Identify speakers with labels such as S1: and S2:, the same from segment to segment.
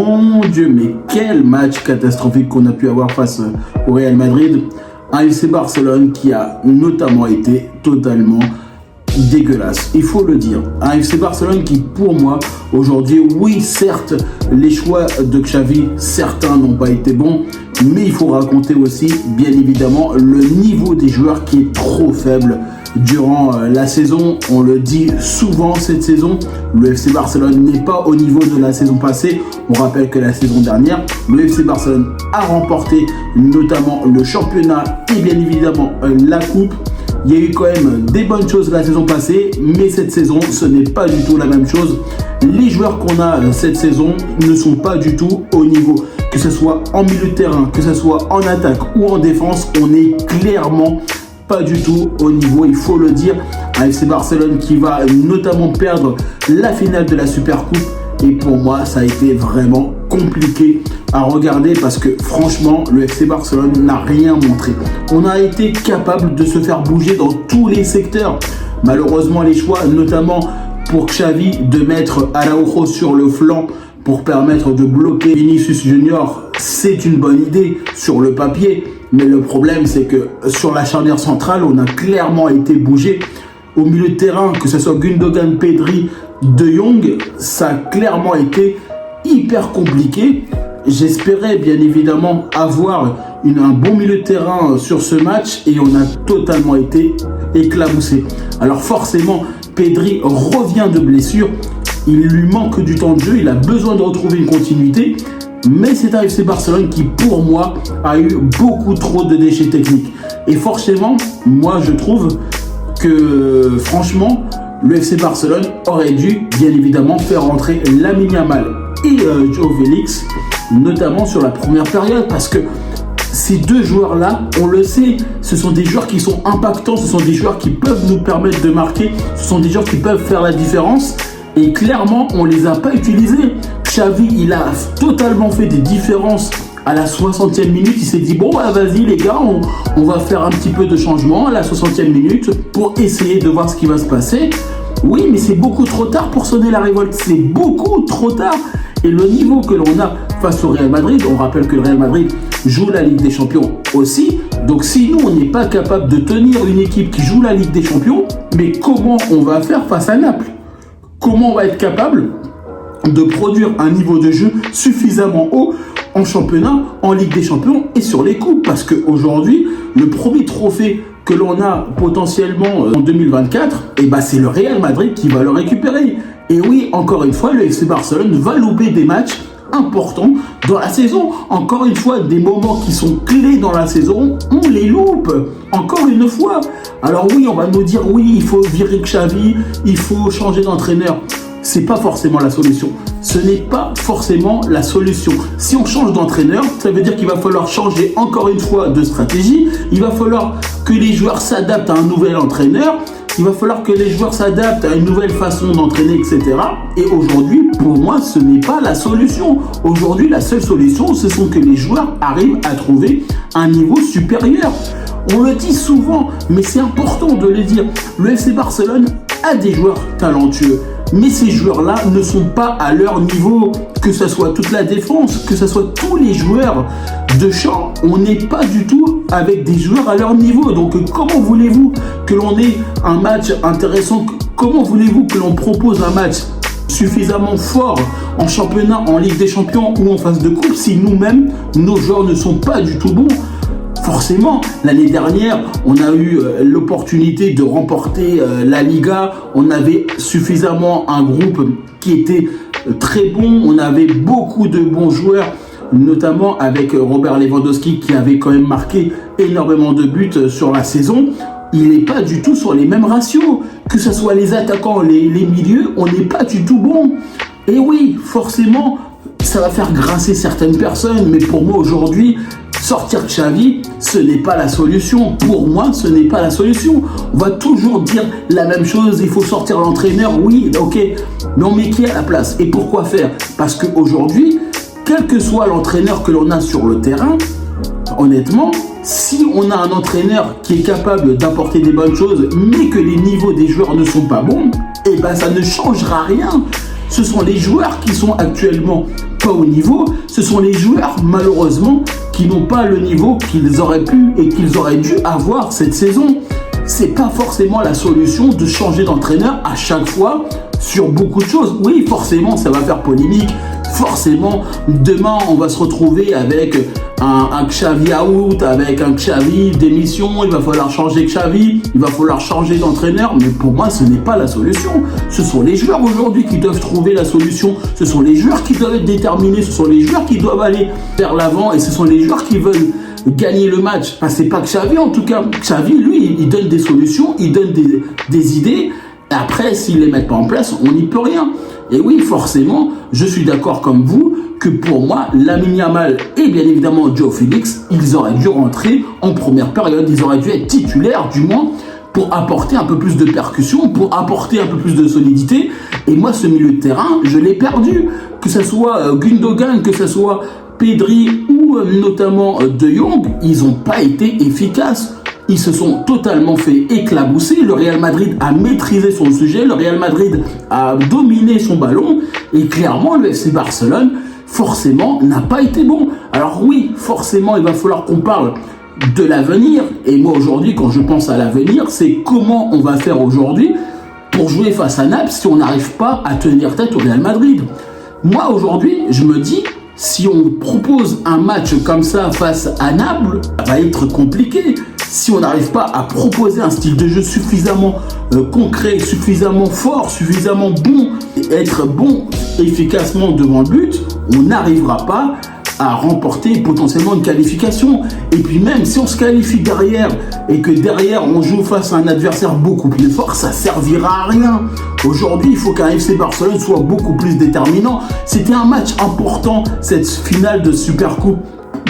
S1: Mon Dieu, mais quel match catastrophique qu'on a pu avoir face au Real Madrid. Un FC Barcelone qui a notamment été totalement dégueulasse, il faut le dire. Un FC Barcelone qui, pour moi, aujourd'hui, oui, certes, les choix de Xavi, certains n'ont pas été bons, mais il faut raconter aussi, bien évidemment, le niveau des joueurs qui est trop faible durant la saison. On le dit souvent cette saison, le FC Barcelone n'est pas au niveau de la saison passée. On rappelle que la saison dernière, le FC Barcelone a remporté notamment le championnat et bien évidemment la coupe. Il y a eu quand même des bonnes choses la saison passée, mais cette saison, ce n'est pas du tout la même chose. Les joueurs qu'on a cette saison ne sont pas du tout au niveau. Que ce soit en milieu de terrain, que ce soit en attaque ou en défense, on n'est clairement pas du tout au niveau, il faut le dire. Un FC Barcelone qui va notamment perdre la finale de la Supercoupe. Et pour moi, ça a été vraiment compliqué à regarder parce que franchement, le FC Barcelone n'a rien montré. On a été capable de se faire bouger dans tous les secteurs. Malheureusement, les choix, notamment pour Xavi, de mettre Araujo sur le flanc pour permettre de bloquer Vinicius Junior, c'est une bonne idée sur le papier. Mais le problème, c'est que sur la charnière centrale, on a clairement été bougé. Au milieu de terrain, que ce soit Gundogan, Pedri, De Jong, ça a clairement été hyper compliqué. J'espérais bien évidemment avoir un bon milieu de terrain sur ce match et on a totalement été éclaboussé. Alors forcément, Pedri revient de blessure. Il lui manque du temps de jeu, il a besoin de retrouver une continuité. Mais c'est un FC Barcelone qui, pour moi, a eu beaucoup trop de déchets techniques. Et forcément, moi, je trouve que, franchement, le FC Barcelone aurait dû, bien évidemment, faire rentrer Lamine Yamal et João Félix, notamment sur la première période, parce que ces deux joueurs-là, on le sait, ce sont des joueurs qui sont impactants, ce sont des joueurs qui peuvent nous permettre de marquer, ce sont des joueurs qui peuvent faire la différence. Et clairement, on ne les a pas utilisés. Xavi, il a totalement fait des différences à la 60e minute. Il s'est dit, bon, bah, vas-y les gars, on va faire un petit peu de changement à la 60e minute pour essayer de voir ce qui va se passer. Oui, mais c'est beaucoup trop tard pour sonner la révolte. C'est beaucoup trop tard. Et le niveau que l'on a face au Real Madrid, on rappelle que le Real Madrid joue la Ligue des Champions aussi. Donc si nous, on n'est pas capable de tenir une équipe qui joue la Ligue des Champions, mais comment on va faire face à Naples ? Comment on va être capable de produire un niveau de jeu suffisamment haut en championnat, en Ligue des Champions et sur les coupes? Parce qu'aujourd'hui, le premier trophée que l'on a potentiellement en 2024, c'est le Real Madrid qui va le récupérer. Et oui, encore une fois, le FC Barcelone va louper des matchs importants dans la saison. Encore une fois, des moments qui sont clés dans la saison, on les loupe. Encore une fois. Alors oui, on va nous dire, oui, il faut virer Xavi, il faut changer d'entraîneur. C'est pas forcément la solution. Ce n'est pas forcément la solution. Si on change d'entraîneur, ça veut dire qu'il va falloir changer encore une fois de stratégie. Il va falloir que les joueurs s'adaptent à un nouvel entraîneur. Il va falloir que les joueurs s'adaptent à une nouvelle façon d'entraîner, etc. Et aujourd'hui, pour moi, ce n'est pas la solution. Aujourd'hui, la seule solution, ce sont que les joueurs arrivent à trouver un niveau supérieur. On le dit souvent, mais c'est important de le dire. Le FC Barcelone a des joueurs talentueux. Mais ces joueurs-là ne sont pas à leur niveau, que ce soit toute la défense, que ce soit tous les joueurs de champ, on n'est pas du tout avec des joueurs à leur niveau. Donc comment voulez-vous que l'on ait un match intéressant? Comment voulez-vous que l'on propose un match suffisamment fort en championnat, en Ligue des Champions ou en phase de coupe si nous-mêmes, nos joueurs ne sont pas du tout bons? Forcément, l'année dernière, on a eu l'opportunité de remporter la Liga. On avait suffisamment un groupe qui était très bon. On avait beaucoup de bons joueurs, notamment avec Robert Lewandowski qui avait quand même marqué énormément de buts sur la saison. Il n'est pas du tout sur les mêmes ratios. Que ce soit les attaquants, les milieux, on n'est pas du tout bon. Et oui, forcément, ça va faire grincer certaines personnes. Mais pour moi, aujourd'hui, sortir Xavi, ce n'est pas la solution. Pour moi, ce n'est pas la solution. On va toujours dire la même chose. Il faut sortir l'entraîneur. Oui, ok. Mais on met qui à la place? Et pourquoi faire? Parce qu'aujourd'hui, quel que soit l'entraîneur que l'on a sur le terrain, honnêtement, si on a un entraîneur qui est capable d'apporter des bonnes choses, mais que les niveaux des joueurs ne sont pas bons, ça ne changera rien. Ce sont les joueurs qui sont actuellement pas au niveau. Ce sont les joueurs, malheureusement, qui n'ont pas le niveau qu'ils auraient pu et qu'ils auraient dû avoir cette saison. C'est pas forcément la solution de changer d'entraîneur à chaque fois sur beaucoup de choses. Oui, forcément, ça va faire polémique. Forcément, demain, on va se retrouver avec un Xavi out, avec un Xavi démission. Il va falloir changer Xavi, il va falloir changer d'entraîneur. Mais pour moi, ce n'est pas la solution. Ce sont les joueurs aujourd'hui qui doivent trouver la solution. Ce sont les joueurs qui doivent être déterminés. Ce sont les joueurs qui doivent aller vers l'avant. Et ce sont les joueurs qui veulent gagner le match. Enfin, c'est pas Xavi en tout cas. Xavi, lui, il donne des solutions, il donne des idées. Et après, s'ils les mettent pas en place, on n'y peut rien. Et oui, forcément, je suis d'accord comme vous que pour moi, Lamine Yamal et bien évidemment Joao Félix, ils auraient dû rentrer en première période. Ils auraient dû être titulaires du moins pour apporter un peu plus de percussion, pour apporter un peu plus de solidité. Et moi, ce milieu de terrain, je l'ai perdu. Que ce soit Gundogan, que ce soit Pedri ou notamment De Jong, ils n'ont pas été efficaces. Ils se sont totalement fait éclabousser. Le Real Madrid a maîtrisé son sujet. Le Real Madrid a dominé son ballon. Et clairement, le FC Barcelone, forcément, n'a pas été bon. Alors oui, forcément, il va falloir qu'on parle de l'avenir. Et moi, aujourd'hui, quand je pense à l'avenir, c'est comment on va faire aujourd'hui pour jouer face à Naples si on n'arrive pas à tenir tête au Real Madrid. Moi, aujourd'hui, je me dis, si on propose un match comme ça face à Naples, ça va être compliqué. Si on n'arrive pas à proposer un style de jeu suffisamment concret, suffisamment fort, suffisamment bon, être bon efficacement devant le but, on n'arrivera pas à remporter potentiellement une qualification. Et puis même si on se qualifie derrière et que derrière on joue face à un adversaire beaucoup plus fort, ça servira à rien. Aujourd'hui, il faut qu'un FC Barcelone soit beaucoup plus déterminant. C'était un match important, cette finale de Supercoupe.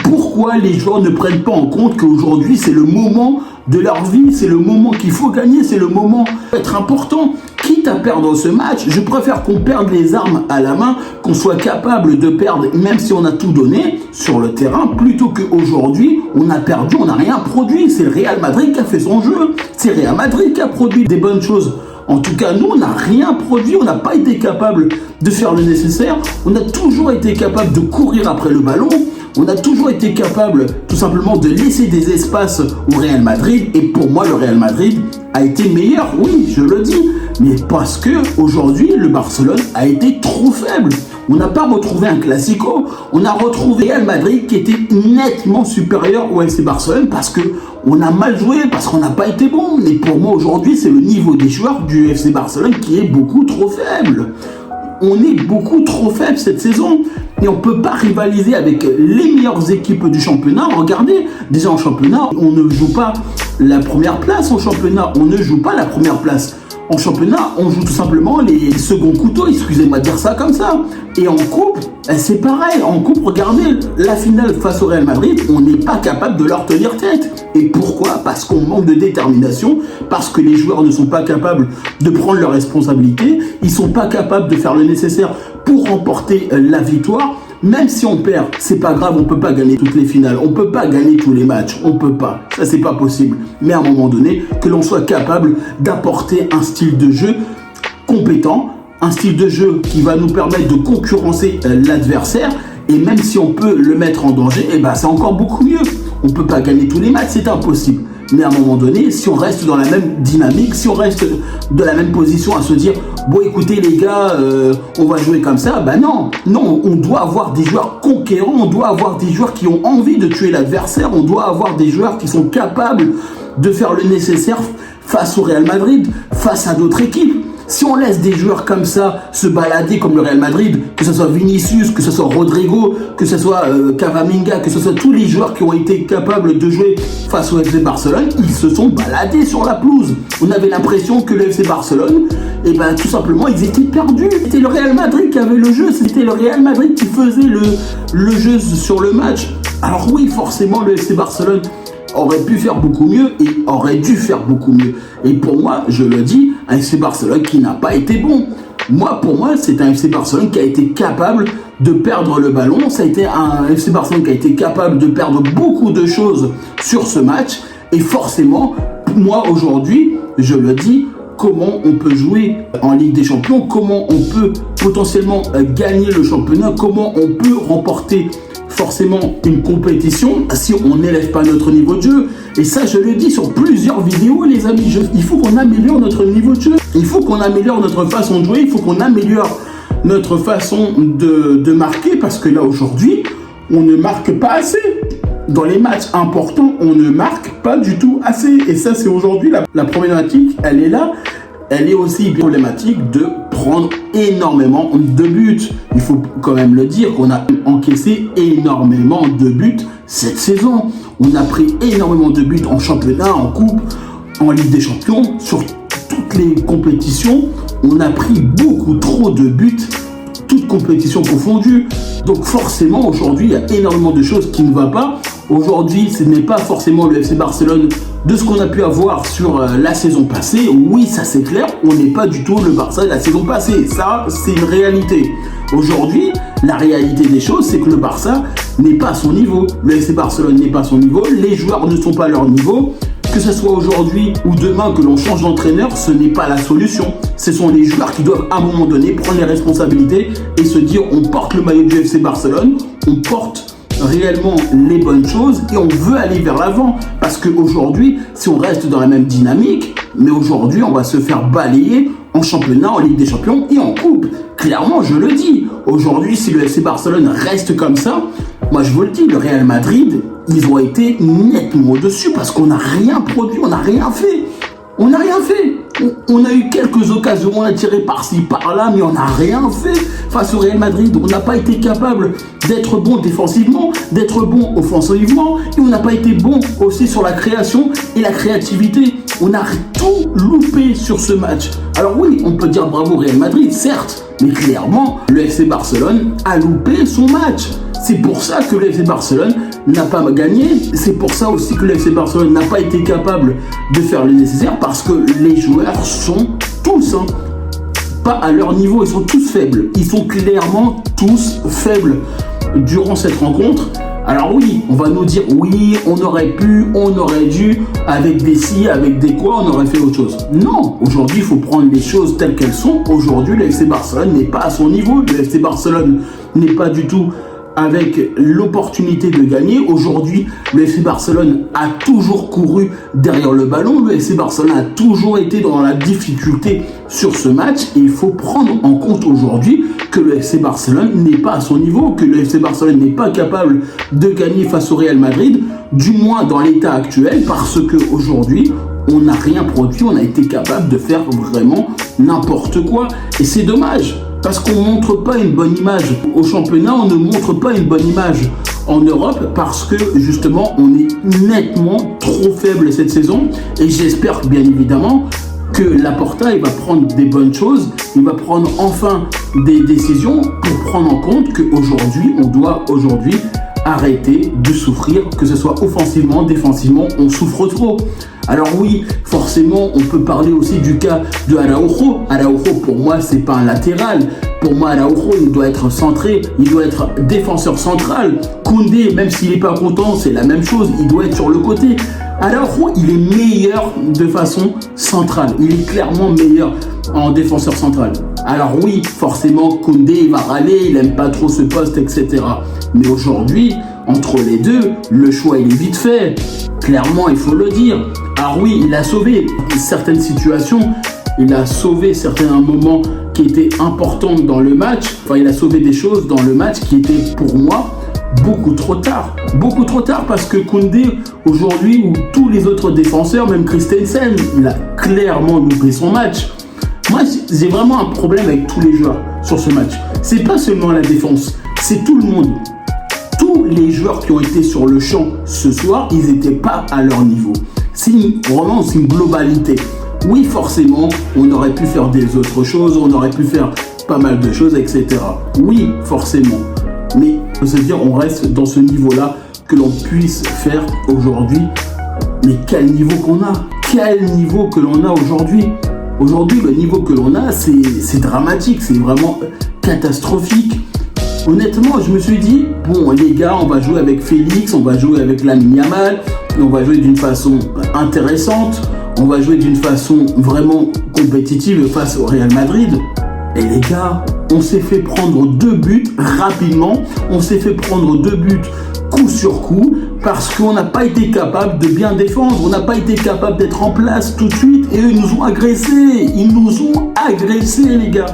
S1: Pourquoi les joueurs ne prennent pas en compte qu'aujourd'hui c'est le moment de leur vie, c'est le moment qu'il faut gagner, c'est le moment d'être important. Quitte à perdre ce match, je préfère qu'on perde les armes à la main, qu'on soit capable de perdre même si on a tout donné sur le terrain, plutôt qu'aujourd'hui on a perdu, on n'a rien produit. C'est le Real Madrid qui a fait son jeu, c'est le Real Madrid qui a produit des bonnes choses. En tout cas, nous, on n'a rien produit, on n'a pas été capable de faire le nécessaire, on a toujours été capable de courir après le ballon, on a toujours été capable tout simplement de laisser des espaces au Real Madrid. Et pour moi, le Real Madrid a été meilleur, oui, je le dis, mais parce que aujourd'hui, le Barcelone a été trop faible. On n'a pas retrouvé un classico, on a retrouvé Real Madrid qui était nettement supérieur au FC Barcelone parce que on a mal joué, parce qu'on n'a pas été bon. Mais pour moi aujourd'hui, c'est le niveau des joueurs du FC Barcelone qui est beaucoup trop faible. On est beaucoup trop faible cette saison et on ne peut pas rivaliser avec les meilleures équipes du championnat. Regardez, déjà en championnat, on ne joue pas la première place en championnat, on ne joue pas la première place. En championnat, on joue tout simplement les seconds couteaux, excusez-moi de dire ça comme ça. Et en coupe, c'est pareil. En coupe, regardez, la finale face au Real Madrid, on n'est pas capable de leur tenir tête. Et pourquoi ? Parce qu'on manque de détermination, parce que les joueurs ne sont pas capables de prendre leurs responsabilités, ils ne sont pas capables de faire le nécessaire pour remporter la victoire. Même si on perd, c'est pas grave, on peut pas gagner toutes les finales, on peut pas gagner tous les matchs, on peut pas, ça c'est pas possible. Mais à un moment donné, que l'on soit capable d'apporter un style de jeu compétent, un style de jeu qui va nous permettre de concurrencer l'adversaire, et même si on peut le mettre en danger, et ben c'est encore beaucoup mieux. On peut pas gagner tous les matchs, c'est impossible. Mais à un moment donné, si on reste dans la même dynamique, si on reste de la même position à se dire bon écoutez les gars, on va jouer comme ça, ben non, on doit avoir des joueurs conquérants, on doit avoir des joueurs qui ont envie de tuer l'adversaire, on doit avoir des joueurs qui sont capables de faire le nécessaire face au Real Madrid, face à d'autres équipes. Si on laisse des joueurs comme ça se balader comme le Real Madrid, que ce soit Vinicius, que ce soit Rodrigo, que ce soit Camavinga, que ce soit tous les joueurs qui ont été capables de jouer face au FC Barcelone, ils se sont baladés sur la pelouse. On avait l'impression que le FC Barcelone, et ben tout simplement, ils étaient perdus. C'était le Real Madrid qui avait le jeu, c'était le Real Madrid qui faisait le jeu sur le match. Alors oui, forcément, le FC Barcelone aurait pu faire beaucoup mieux et aurait dû faire beaucoup mieux. Et pour moi, je le dis, un FC Barcelone qui n'a pas été bon. Pour moi, c'est un FC Barcelone qui a été capable de perdre le ballon. Ça a été un FC Barcelone qui a été capable de perdre beaucoup de choses sur ce match. Et forcément, moi aujourd'hui, je le dis, comment on peut jouer en Ligue des Champions, comment on peut potentiellement gagner le championnat, comment on peut remporter forcément une compétition si on n'élève pas notre niveau de jeu. Et ça, je le dis sur plusieurs vidéos, les amis. Il faut qu'on améliore notre niveau de jeu. Il faut qu'on améliore notre façon de jouer. Il faut qu'on améliore notre façon de marquer. Parce que là, aujourd'hui, on ne marque pas assez. Dans les matchs importants, on ne marque pas du tout assez. Et ça, c'est aujourd'hui la problématique. Elle est là. Elle est aussi problématique de prendre énormément de buts. Il faut quand même le dire qu'on a encaissé énormément de buts cette saison. On a pris énormément de buts en championnat, en coupe, en Ligue des Champions, sur toutes les compétitions. On a pris beaucoup trop de buts, toutes compétitions confondues. Donc forcément, aujourd'hui, il y a énormément de choses qui ne vont pas. Aujourd'hui, ce n'est pas forcément le FC Barcelone de ce qu'on a pu avoir sur la saison passée. Oui, ça c'est clair, on n'est pas du tout le Barça de la saison passée. Ça, c'est une réalité. Aujourd'hui, la réalité des choses, c'est que le Barça n'est pas à son niveau. Le FC Barcelone n'est pas à son niveau. Les joueurs ne sont pas à leur niveau. Que ce soit aujourd'hui ou demain que l'on change d'entraîneur, ce n'est pas la solution. Ce sont les joueurs qui doivent à un moment donné prendre les responsabilités et se dire on porte le maillot du FC Barcelone, on porte réellement les bonnes choses et on veut aller vers l'avant. Parce qu'aujourd'hui, si on reste dans la même dynamique, mais aujourd'hui, on va se faire balayer en championnat, en Ligue des Champions et en coupe. Clairement, je le dis. Aujourd'hui, si le FC Barcelone reste comme ça, moi je vous le dis, le Real Madrid, ils ont été nettement au-dessus parce qu'on n'a rien produit, on n'a rien fait. On n'a rien fait. On a eu quelques occasions, on a tiré par-ci, par-là, mais on n'a rien fait face au Real Madrid. On n'a pas été capable d'être bon défensivement, d'être bon offensivement, et on n'a pas été bon aussi sur la création et la créativité. On a tout loupé sur ce match. Alors oui, on peut dire bravo Real Madrid, certes, mais clairement, le FC Barcelone a loupé son match. C'est pour ça que le FC Barcelone n'a pas gagné. C'est pour ça aussi que le FC Barcelone n'a pas été capable de faire le nécessaire parce que les joueurs sont tous pas à leur niveau. Ils sont tous faibles. Ils sont clairement tous faibles durant cette rencontre. Alors oui, on va nous dire oui, on aurait pu, on aurait dû, avec des si, avec des quoi, on aurait fait autre chose. Non, aujourd'hui, il faut prendre les choses telles qu'elles sont. Aujourd'hui, le FC Barcelone n'est pas à son niveau. Le FC Barcelone n'est pas du tout avec l'opportunité de gagner. Aujourd'hui, le FC Barcelone a toujours couru derrière le ballon. Le FC Barcelone a toujours été dans la difficulté sur ce match. Et il faut prendre en compte aujourd'hui que le FC Barcelone n'est pas à son niveau, que le FC Barcelone n'est pas capable de gagner face au Real Madrid, du moins dans l'état actuel, parce qu'aujourd'hui, on n'a rien produit, on a été capable de faire vraiment n'importe quoi. Et c'est dommage. Parce qu'on ne montre pas une bonne image au championnat, on ne montre pas une bonne image en Europe parce que justement on est nettement trop faible cette saison et j'espère bien évidemment que Laporta il va prendre des bonnes choses, il va prendre enfin des décisions pour prendre en compte qu'aujourd'hui on doit arrêter de souffrir, que ce soit offensivement, défensivement, on souffre trop. Alors oui, forcément, on peut parler aussi du cas de Araujo. Araujo, pour moi, c'est pas un latéral. Pour moi, Araujo, il doit être centré, il doit être défenseur central. Koundé, même s'il n'est pas content, c'est la même chose, il doit être sur le côté. Araujo, il est meilleur de façon centrale. Il est clairement meilleur en défenseur central. Alors oui, forcément, Koundé, il va râler, il n'aime pas trop ce poste, etc. Mais aujourd'hui, entre les deux, le choix, il est vite fait. Clairement, il faut le dire. Alors oui, il a sauvé certaines situations, il a sauvé certains moments qui étaient importants dans le match. Enfin, il a sauvé des choses dans le match qui étaient pour moi beaucoup trop tard. Beaucoup trop tard parce que Koundé, aujourd'hui, ou tous les autres défenseurs, même Christensen, il a clairement loupé son match. Moi, j'ai vraiment un problème avec tous les joueurs sur ce match. C'est pas seulement la défense, c'est tout le monde. Tous les joueurs qui ont été sur le champ ce soir, ils n'étaient pas à leur niveau. Vraiment, c'est une globalité. Oui, forcément, on aurait pu faire des autres choses, on aurait pu faire pas mal de choses, etc. Oui, forcément. Mais il faut se dire, on reste dans ce niveau-là que l'on puisse faire aujourd'hui. Mais quel niveau qu'on a? Quel niveau que l'on a aujourd'hui? Aujourd'hui, le niveau que l'on a, c'est dramatique, c'est vraiment catastrophique. Honnêtement, je me suis dit, bon, les gars, on va jouer avec Félix, on va jouer avec Lamine Yamal, on va jouer d'une façon intéressante, on va jouer d'une façon vraiment compétitive face au Real Madrid. Et les gars, on s'est fait prendre 2 buts rapidement, on s'est fait prendre 2 buts coup sur coup parce qu'on n'a pas été capable de bien défendre, on n'a pas été capable d'être en place tout de suite et eux ils nous ont agressés, les gars.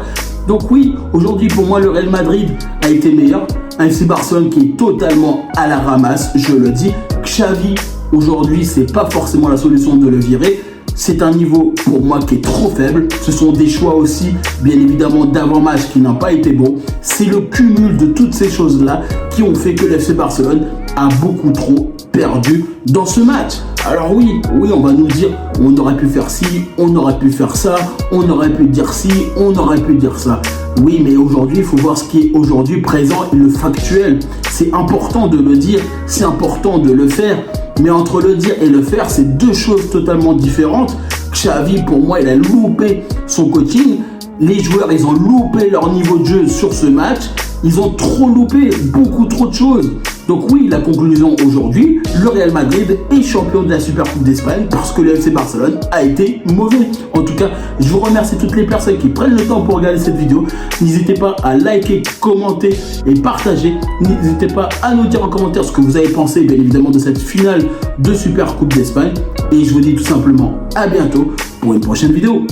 S1: Donc oui, aujourd'hui pour moi le Real Madrid a été meilleur, un FC Barcelone qui est totalement à la ramasse, je le dis. Xavi aujourd'hui c'est pas forcément la solution de le virer. C'est un niveau pour moi qui est trop faible. Ce sont des choix aussi, bien évidemment, d'avant-match qui n'ont pas été bons. C'est le cumul de toutes ces choses-là qui ont fait que l'FC Barcelone a beaucoup trop perdu dans ce match. Alors oui, on va nous dire, on aurait pu faire ci, on aurait pu faire ça, on aurait pu dire ci, on aurait pu dire ça. Oui, mais aujourd'hui, il faut voir ce qui est aujourd'hui présent et le factuel. C'est important de le dire, c'est important de le faire. Mais entre le dire et le faire, c'est 2 choses totalement différentes. Xavi, pour moi, il a loupé son coaching. Les joueurs, ils ont loupé leur niveau de jeu sur ce match. Ils ont trop loupé, beaucoup trop de choses. Donc oui, la conclusion aujourd'hui, le Real Madrid est champion de la Super Coupe d'Espagne parce que le FC Barcelone a été mauvais. En tout cas, je vous remercie toutes les personnes qui prennent le temps pour regarder cette vidéo. N'hésitez pas à liker, commenter et partager. N'hésitez pas à nous dire en commentaire ce que vous avez pensé, bien évidemment, de cette finale de Super Coupe d'Espagne. Et je vous dis tout simplement à bientôt pour une prochaine vidéo.